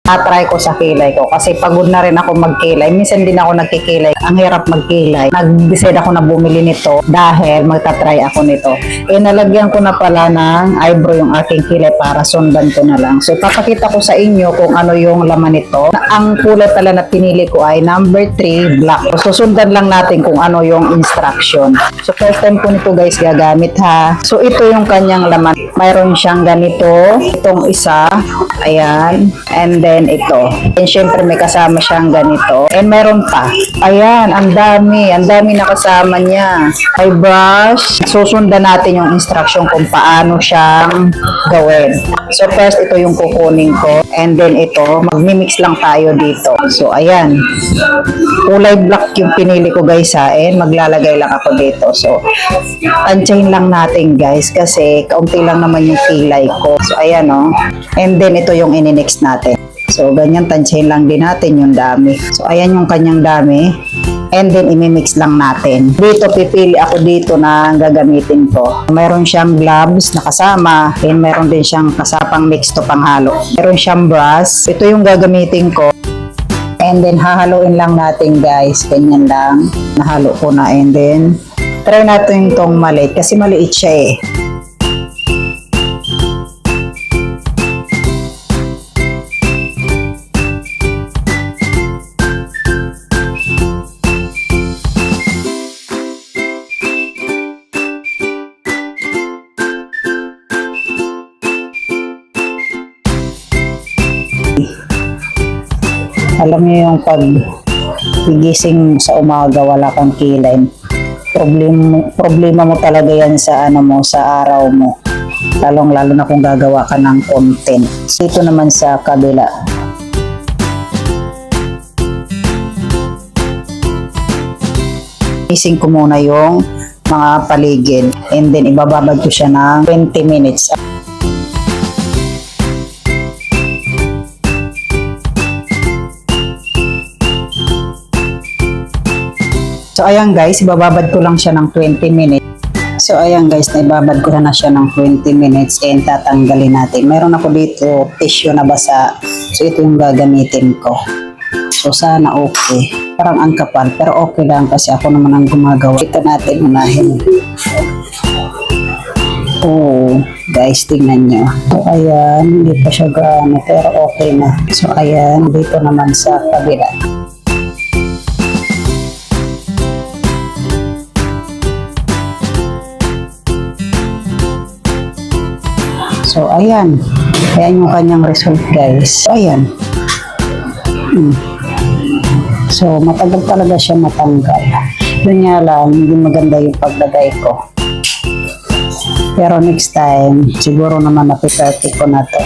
Na-try ko sa kilay ko kasi pagod na rin ako magkilay. Minsan din ako nagkikilay. Ang hirap magkilay. Nag-decide ako na bumili nito dahil magta-try ako nito. Nalagyan ko na pala ng eyebrow yung aking kilay para sundan ko na lang. So, papakita ko sa inyo kung ano yung laman nito. Ang kulay pala na pinili ko ay number 3, black. So, sundan lang natin kung ano yung instruction. So, first time ko nito guys gagamit ha. So, ito yung kanyang laman. Mayroon siyang ganito. Itong isa. Ayan. And then ito. And syempre may kasama siyang ganito. And meron pa. Ayan, ang dami. Ang dami na kasama niya. Ay brush. Susundan natin yung instruction kung paano siyang gawin. So first, ito yung kukunin ko. And then ito, magmimix lang tayo dito. So ayan. Kulay black yung pinili ko guys ha. And maglalagay lang ako dito. So, tansyahin lang natin guys kasi kaunti lang naman yung kilay ko. So ayan o. And then ito yung ininix natin. So, ganyan, tansyahin lang din natin yung dami. So, ayan yung kanyang dami. And then, imimix lang natin. Dito, pipili ako dito na gagamitin ko. Mayroon siyang gloves na kasama. And mayroon din siyang kasapang mix to panghalo. Mayroon siyang brush. Ito yung gagamitin ko. And then, hahaluin lang natin guys. Ganyan lang. Nahalo ko na. And then, try natin itong maliit. Kasi maliit siya eh. Alam niyo yung pag gigising sa umaga wala kang kilay. Problema mo talaga yan sa sa araw mo. Lalong-lalo na kung gagawa ka ng content. Dito naman sa kabila. Gising ko muna yung mga paligid and then ibababad ko siya ng 20 minutes. So, ayan guys, ibababad ko lang siya ng 20 minutes. So, ayan guys, naibabad ko na siya ng 20 minutes and tatanggalin natin. Meron ako dito tissue na basa. So, ito yung gagamitin ko. So, sana okay. Parang ang kapal, pero okay lang kasi ako naman ang gumagawa. Ito natin unahin. Oh, guys, tingnan nyo. So, ayan, hindi pa siya gaano, pero okay na. So, ayan, dito naman sa kabila. So, ayan. Ayan yung kanyang result, guys. So, ayan. So, matagal talaga siya matanggal. Yun nga lang, hindi maganda yung paglagay ko. Pero next time, siguro naman napiperte ko na to.